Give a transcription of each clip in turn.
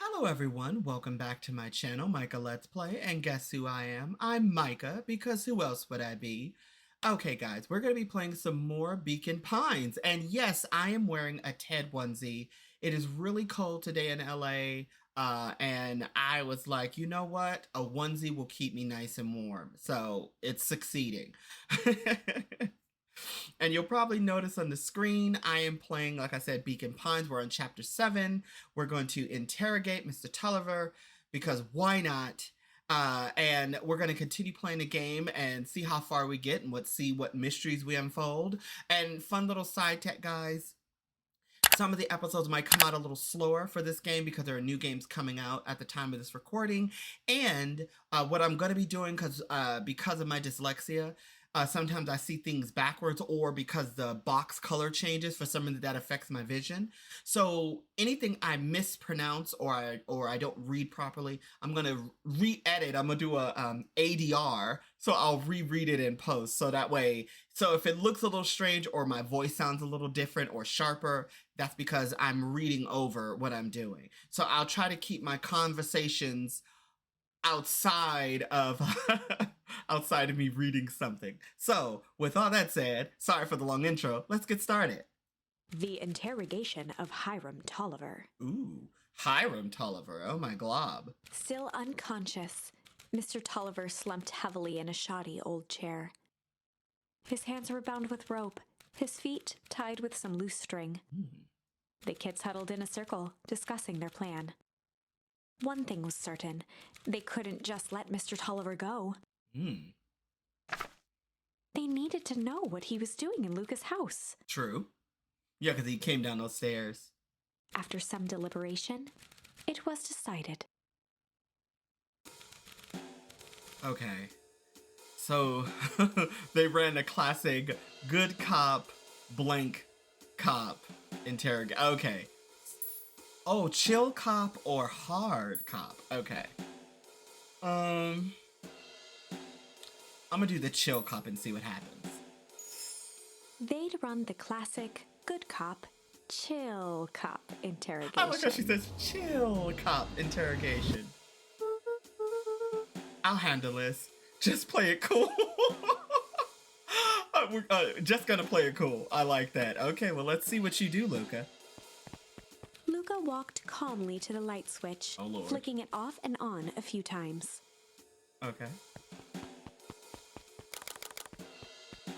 Hello everyone, welcome back to my channel, Micah Let's Play, and guess who I am? I'm Micah, because who else would I be? Okay guys, we're going to be playing some more Beacon Pines, and yes, I am wearing a Ted onesie. It is really cold today in LA, and I was like, you know what? A onesie will keep me nice and warm, so it's succeeding. And you'll probably notice on the screen, I am playing, like I said, Beacon Pines. We're on chapter 7. We're going to interrogate Mr. Tulliver because why not? And we're going to continue playing the game and see how far we get and see what mysteries we unfold. And fun little side tech, guys. Some of the episodes might come out a little slower for this game because there are new games coming out at the time of this recording. And what I'm going to be doing, because of my dyslexia, sometimes I see things backwards, or because the box color changes, for some reason that affects my vision. So anything I mispronounce or I don't read properly, I'm gonna re-edit. I'm gonna do a ADR, so I'll reread it in post. So that way, so if it looks a little strange or my voice sounds a little different or sharper, that's because I'm reading over what I'm doing. So I'll try to keep my conversations outside of outside of me reading something. So with all that said, sorry for the long intro, let's get started. The interrogation of Hiram Tolliver. Ooh, Hiram Tulliver, oh my glob. Still unconscious, Mr. Tolliver slumped heavily in a shoddy old chair. His hands were bound with rope, his feet tied with some loose string. The kids huddled in a circle, discussing their plan. One thing was certain, they couldn't just let Mr. Tolliver go. They needed to know what he was doing in Luca's house. True. Yeah, because he came down those stairs. After some deliberation, it was decided. Okay. So, they ran a classic good cop, blank cop interrogate. Okay. Oh, chill cop or hard cop. Okay. I'm gonna do the chill cop and see what happens. They'd run the classic good cop, chill cop interrogation. I like how she says chill cop interrogation. I'll handle this. Just play it cool. We're just gonna play it cool. I like that. Okay, well, let's see what you do, Luca. Luca walked calmly to the light switch, Oh, Lord. flicking it off and on a few times. Okay.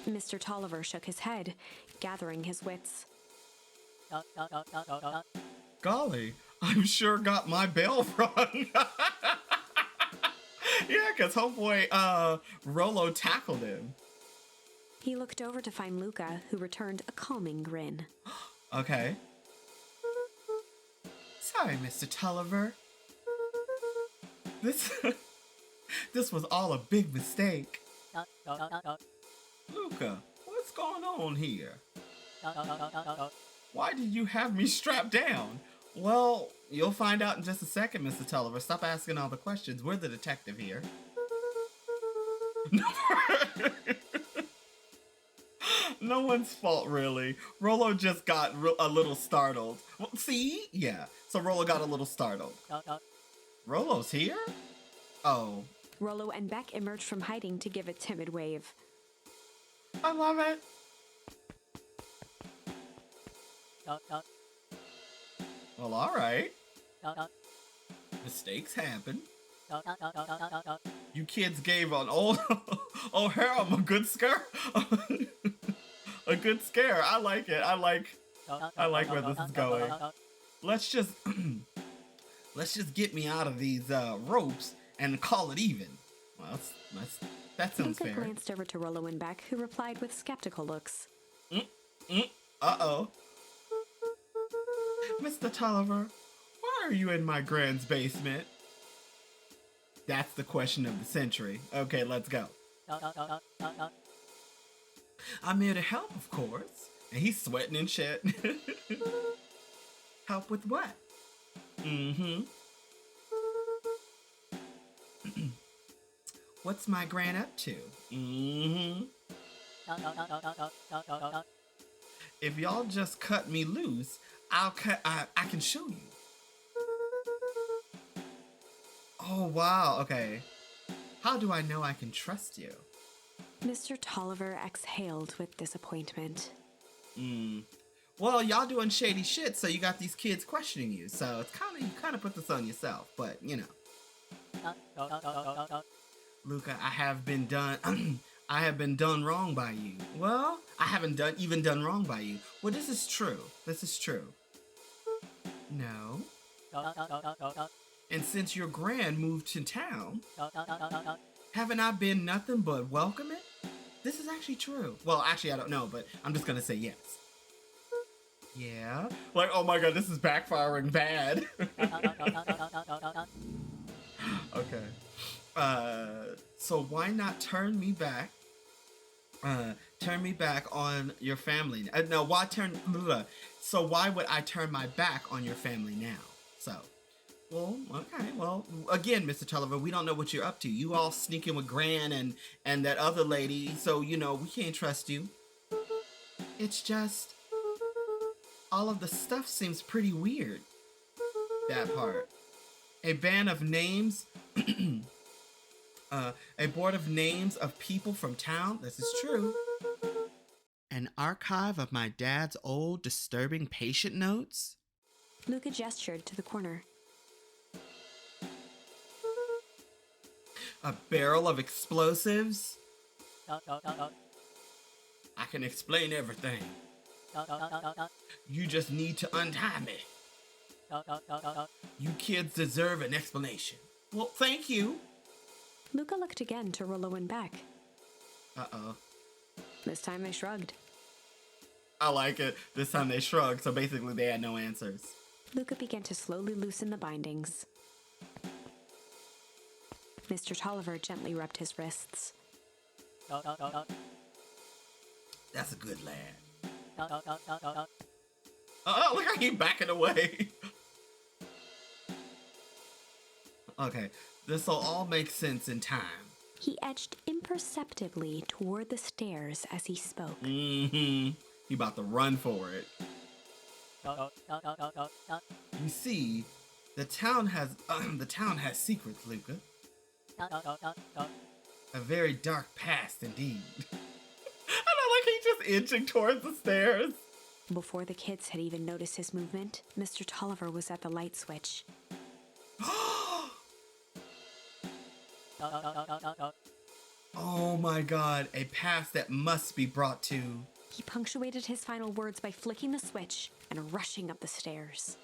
Mr. Tolliver shook his head, gathering his wits. Golly, I'm sure got my bell rung. Yeah, because homeboy, Rollo tackled him. He looked over to find Luca, who returned a calming grin. Okay. Sorry, Mr. Tulliver. This was all a big mistake. Luca, what's going on here? Why did you have me strapped down? Well, you'll find out in just a second, Mr. Tulliver. Stop asking all the questions. We're the detective here. No one's fault, really. Rollo just got a little startled. Well, see? Yeah. So Rollo got a little startled. Rollo's here? Oh. Rollo and Beck emerged from hiding to give a timid wave. I love it. Well, all right. Mistakes happen. You kids gave an old Harold a good scare. A good scare. I like it. I like where this is going. Let's just get me out of these ropes and call it even. Well, that sounds Luca fair. glanced over to Rollo and Beck, who replied with skeptical looks. Uh-oh. Mr. Tulliver, why are you in my grand's basement? That's the question of the century. Okay, let's go. I'm here to help, of course. And he's sweating and shit. Help with what? What's my gran up to? If y'all just cut me loose, I can show you. Oh, wow. Okay. How do I know I can trust you? Mr. Tolliver exhaled with disappointment. Well, y'all doing shady shit, so you got these kids questioning you. So it's kind of, you kind of put this on yourself, but you know. Luca, I have been done. I have been done wrong by you. Well, I haven't done wrong by you. Well, this is true. This is true. No. And since your grand moved to town, haven't I been nothing but welcoming? This is actually true. Well, actually, I don't know, but I'm just gonna say yes. Yeah. Like, oh my god, this is backfiring bad. Okay. So why not turn me back? Turn me back on your family. No, why turn? So why would I turn my back on your family now? So, well, okay. Well, again, Mr. Tulliver, we don't know what you're up to. You all sneaking with Gran and that other lady. So you know we can't trust you. It's just all of the stuff seems pretty weird. That part. A band of names. A board of names of people from town. This is true. An archive of my dad's old, disturbing patient notes. Luca gestured to the corner. A barrel of explosives. I can explain everything. You just need to untie me. You kids deserve an explanation. Well, thank you. Luca looked again to Rollo and Beck. Uh-oh. This time they shrugged. I like it. This time they shrugged, so basically they had no answers. Luca began to slowly loosen the bindings. Mr. Tolliver gently rubbed his wrists. That's a good lad. Oh, look how he's backing away. Okay, this will all make sense in time. He edged imperceptibly toward the stairs as he spoke. He about to run for it. You see, the town has secrets, Luca. A very dark past indeed. I know, like he's just inching towards the stairs. Before the kids had even noticed his movement, Mr. Tolliver was at the light switch. Oh my god, a past that must be brought to. He punctuated his final words by flicking the switch and rushing up the stairs.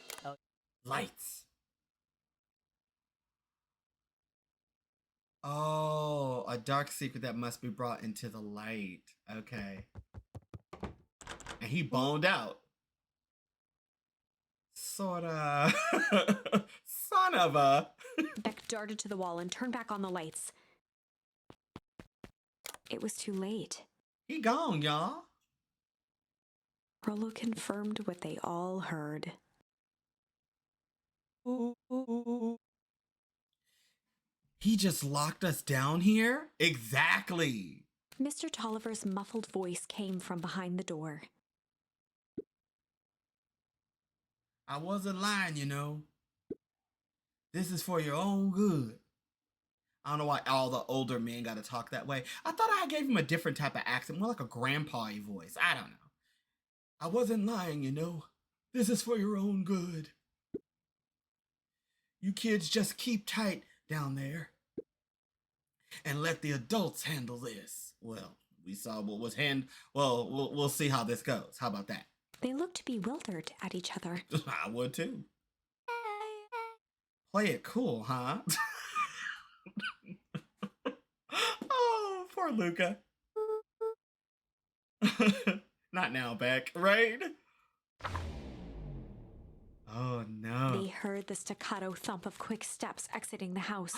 Lights. Oh, a dark secret that must be brought into the light. Okay. And he boned out. Sorta. Son of a. Beck darted to the wall and turned back on the lights. It was too late. He gone, y'all. Rollo confirmed what they all heard. He just locked us down here? Exactly. Mr. Tolliver's muffled voice came from behind the door. I wasn't lying, you know. This is for your own good. I don't know why all the older men got to talk that way. I thought I gave him a different type of accent, more like a grandpa-y voice. I don't know. I wasn't lying, you know. This is for your own good. You kids just keep tight down there and let the adults handle this. Well, we saw what was Well, we'll see how this goes. How about that? They looked bewildered at each other. I would too. Play it cool, huh? Oh, poor Luca. Not now, Beck, right? Oh, no. They heard the staccato thump of quick steps exiting the house.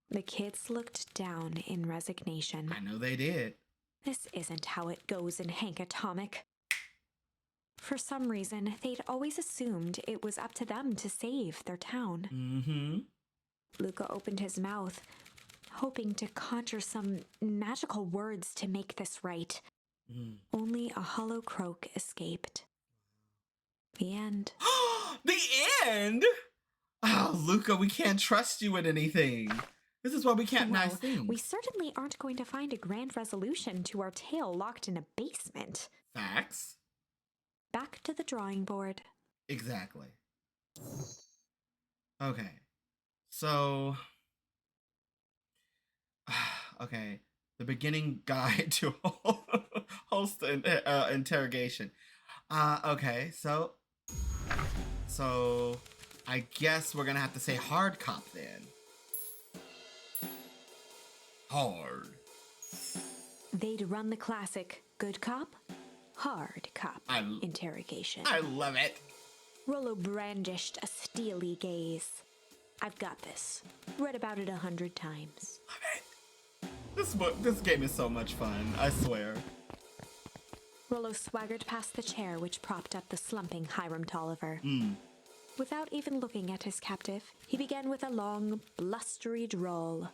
The kids looked down in resignation. I know they did. This isn't how it goes in Hank Atomic. For some reason, they'd always assumed it was up to them to save their town. Mm-hmm. Luca opened his mouth, hoping to conjure some magical words to make this right. Only a hollow croak escaped. The end. The end? Oh, Luca, we can't trust you in anything. This is why we can't nice Well, things. we certainly aren't going to find a grand resolution to our tale locked in a basement. Facts. Back to the drawing board. Exactly. Okay. So, okay. The beginning guide to host an interrogation. Okay. So I guess we're gonna have to say hard cop then. Hard. They'd run the classic good cop, hard cop interrogation. I love it. Rollo brandished a steely gaze. I've got this. Read about it 100 times. Love it. This game is so much fun, I swear. Rollo swaggered past the chair which propped up the slumping Hiram Tolliver. Without even looking at his captive, he began with a long, blustery drawl.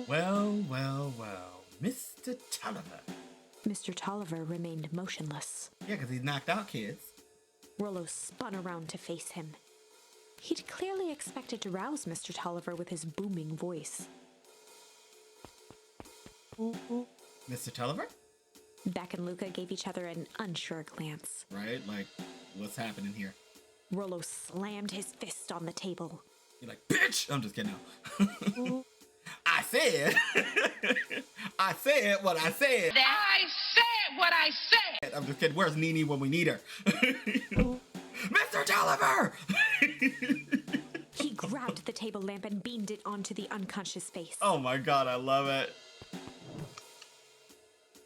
Well, Mr. Tolliver. Mr. Tolliver remained motionless. Yeah, because he's knocked out kids. Rollo spun around to face him. He'd clearly expected to rouse Mr. Tolliver with his booming voice. Mr. Tolliver? Beck and Luca gave each other an unsure glance. Right? Like, what's happening here? Rollo slammed his fist on the table. You're like, bitch! I'm just kidding. No. I said what I said. I said what I said. I'm just kidding. Where's Nene when we need her? Mr. Tolliver! He grabbed the table lamp and beamed it onto the unconscious face. Oh my god, I love it.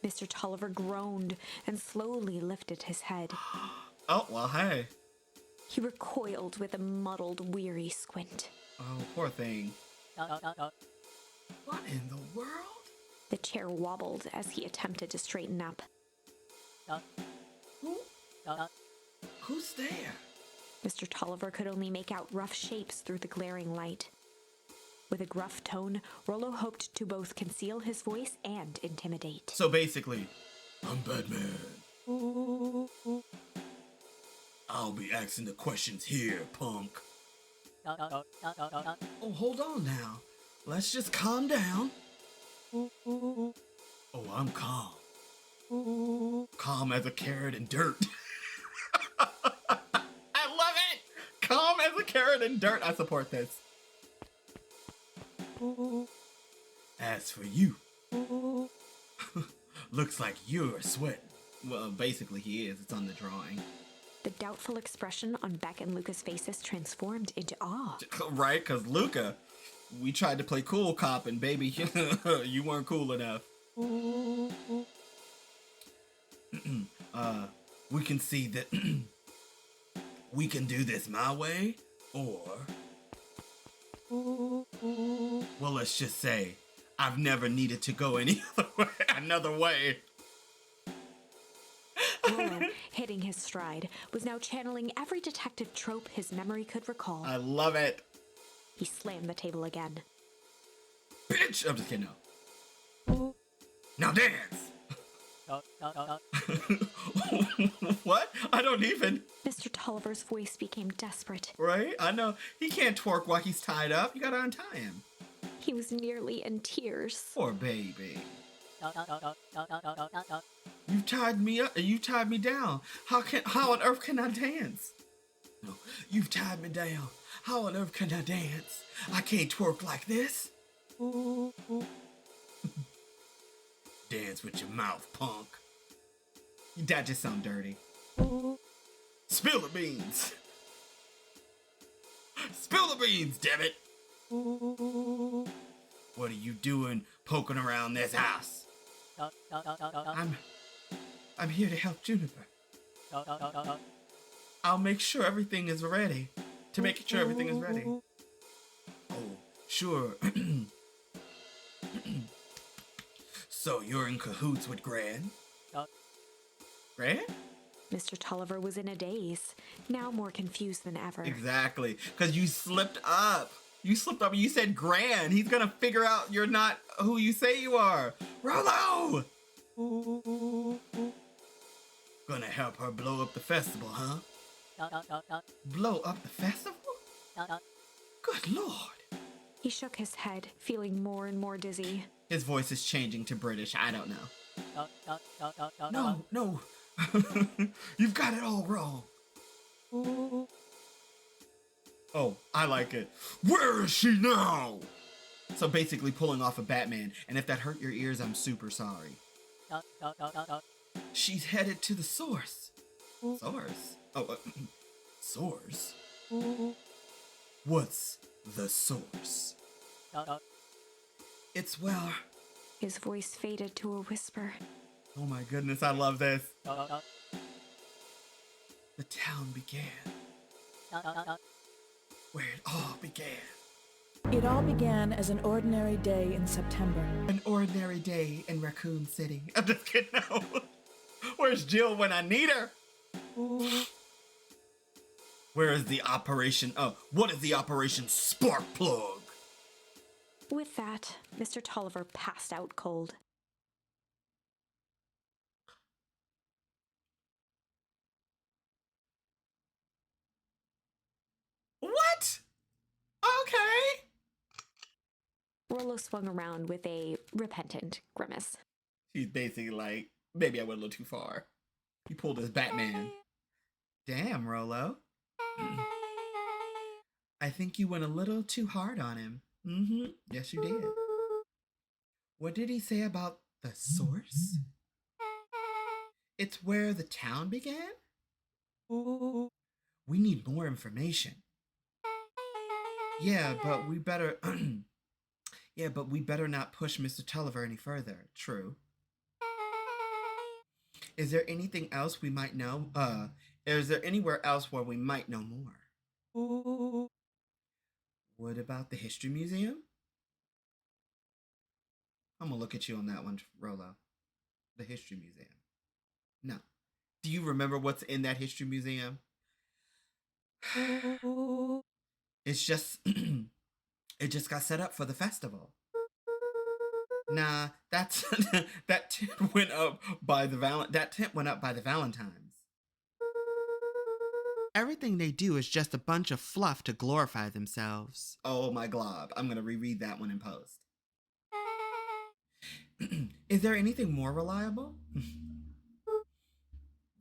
Mr. Tolliver groaned and slowly lifted his head. Oh, well, hey. He recoiled with a muddled, weary squint. Oh, poor thing. What in the world? The chair wobbled as he attempted to straighten up. Who's there? Mr. Tolliver could only make out rough shapes through the glaring light. With a gruff tone, Rollo hoped to both conceal his voice and intimidate. So basically, I'm Batman. I'll be asking the questions here, punk. Oh, hold on now. Let's just calm down. Oh, I'm calm. Calm as a carrot in dirt. I love it! Calm as a carrot in dirt. I support this. As for you, looks like you're sweating. Well, basically he is. It's on the drawing. The doubtful expression on Beck and Luca's faces transformed into awe. Right? Because Luca, we tried to play cool cop and baby, you weren't cool enough. We can see that we can do this my way, or... well, let's just say I've never needed to go any other way, another way. Rollo, hitting his stride, was now channeling every detective trope his memory could recall. I love it. He slammed the table again. Bitch! I'm just kidding. No. Now dance! What? I don't even. Mr. Tolliver's voice became desperate. Right? I know. He can't twerk while he's tied up. You gotta untie him. He was nearly in tears. Poor baby. You tied me up. You tied me down. How on earth can I dance? No, you've tied me down. How on earth can I dance? I can't twerk like this. Dance with your mouth, punk. That just sound dirty. Spill the beans. Spill the beans, damn it. What are you doing poking around this house? I'm here to help Juniper. I'll make sure everything is ready. To make sure everything is ready. Oh, sure. So you're in cahoots with Gran? Gran? Mr. Tolliver was in a daze, now more confused than ever. Exactly, because you slipped up. You slipped up. You said Gran. He's gonna figure out you're not who you say you are. Rollo! Gonna help her blow up the festival, huh? Blow up the festival? Good Lord. He shook his head, feeling more and more dizzy. His voice is changing to British. I don't know. No. You've got it all wrong. Oh, I like it. Where is she now? So basically pulling off a Batman. And if that hurt your ears, I'm super sorry. She's headed to the source. Source? Oh, source? What's the source? It's where... His voice faded to a whisper. Oh my goodness, I love this. The town began. Where it all began. It all began as an ordinary day in September. An ordinary day in Raccoon City. I'm just kidding, no. Where's Jill when I need her? Where is the operation? Oh, what is the Operation Sparkplug? With that, Mr. Tolliver passed out cold. What? Okay. Rollo swung around with a repentant grimace. She's basically like, maybe I went a little too far. He pulled his Batman. Damn, Rollo. I think you went a little too hard on him. Mm-hmm. Yes, you did. What did he say about the source? It's where the town began? We need more information. Yeah, but we better... yeah, but we better not push Mr. Tulliver any further. True. Is there anything else we might know? Is there anywhere else where we might know more? What about the History Museum? I'm gonna look at you on that one, Rollo. The History Museum. No. Do you remember what's in that History Museum? It's just... it just got set up for the festival. Nah, that's... that tent went up by the Valentines. Everything they do is just a bunch of fluff to glorify themselves. Oh my glob. I'm gonna reread that one in post. Is there anything more reliable?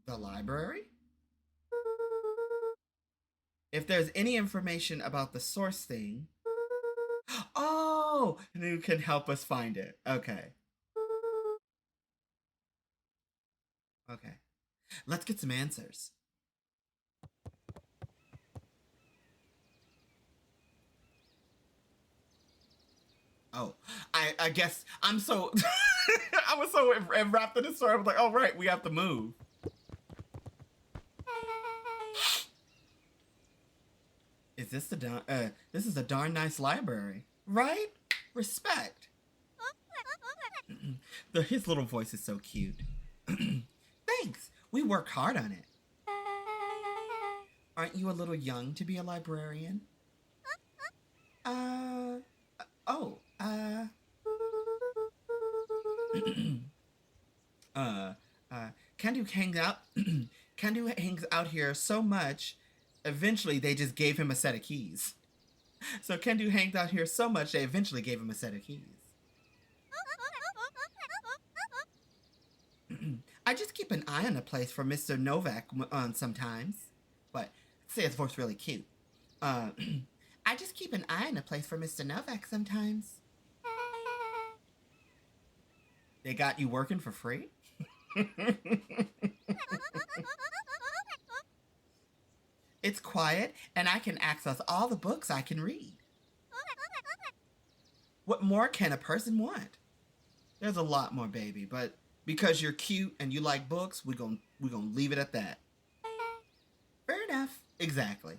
The library? If there's any information about the source thing... Oh! You can help us find it. Okay. Okay. Let's get some answers. Oh, I guess I'm so... I was so wrapped in this story. I was like, oh, right, we have to move. Is this this is a darn nice library, right? Respect. His little voice is so cute. Thanks. We worked hard on it. Aren't you a little young to be a librarian? Kendu hangs out. Kendu hangs out here so much. Eventually, they just gave him a set of keys. So Kendu hangs out here so much, they eventually gave him a set of keys. I just keep an eye on a place for Mr. Novak sometimes. But say his voice really cute. I just keep an eye on a place for Mr. Novak sometimes. They got you working for free? It's quiet, and I can access all the books I can read. What more can a person want? There's a lot more, baby, but because you're cute and you like books, we're gonna leave it at that. Fair enough. Exactly.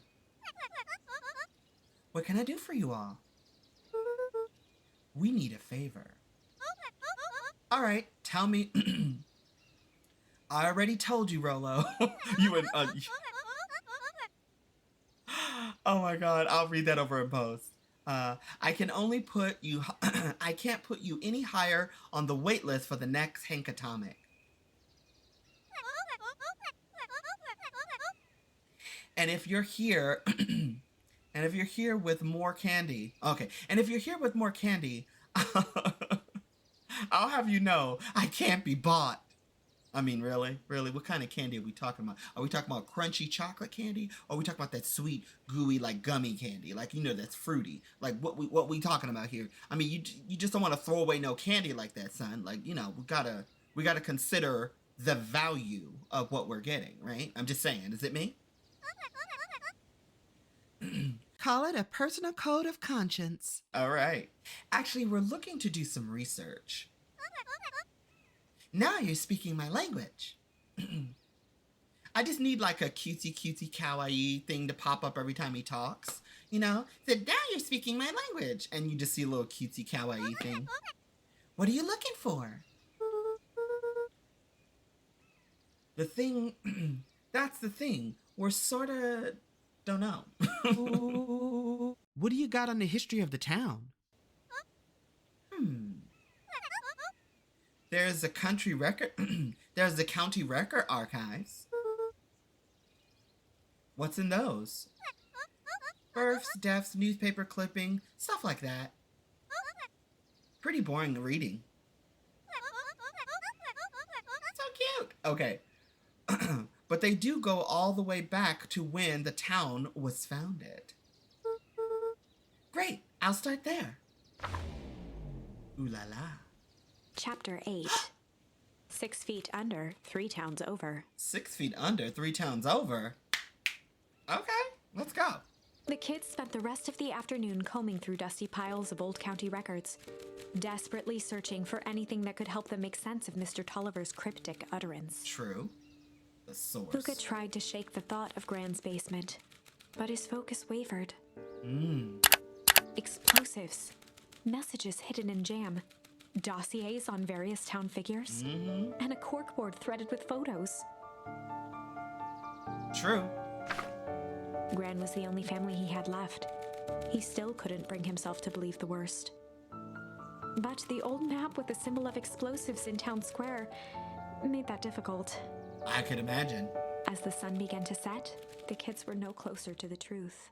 What can I do for you all? We need a favor. All right, tell me. I already told you, Rollo. Oh my God, I'll read that over in post. I can only put you. I can't put you any higher on the wait list for the next Hank Atomic. And if you're here, and if you're here with more candy, okay. And if you're here with more candy, I'll have you know I can't be bought. I mean, really? Really? What kind of candy are we talking about? Are we talking about crunchy chocolate candy? Or are we talking about that sweet, gooey, like gummy candy? Like, you know, that's fruity. Like, what we talking about here? I mean, you just don't want to throw away no candy like that, son. Like, you know, we gotta consider the value of what we're getting, right? I'm just saying. Is it me? Call it a personal code of conscience. All right. Actually, we're looking to do some research. Now you're speaking my language. I just need like a cutesy kawaii thing to pop up every time he talks. You know? That now you're speaking my language. And you just see a little cutesy kawaii thing. What are you looking for? The thing, that's the thing. We're sort of, don't know. What do you got on the history of the town? There's the country record. There's the county record archives. What's in those? Births, deaths, newspaper clipping, stuff like that. Pretty boring reading. So cute. Okay. But they do go all the way back to when the town was founded. Great. I'll start there. Ooh la la. Chapter 8. 6 feet under, 3 towns over. 6 feet under, 3 towns over? Okay, let's go. The kids spent the rest of the afternoon combing through dusty piles of old county records, desperately searching for anything that could help them make sense of Mr. Tolliver's cryptic utterance. True. The source. Luca tried to shake the thought of Gran's basement, but his focus wavered. Explosives, messages hidden in jam, dossiers on various town figures, and a corkboard threaded with photos. True. Gran was the only family he had left. He still couldn't bring himself to believe the worst. But the old map with the symbol of explosives in town square made that difficult. I could imagine. As the sun began to set, the kids were no closer to the truth.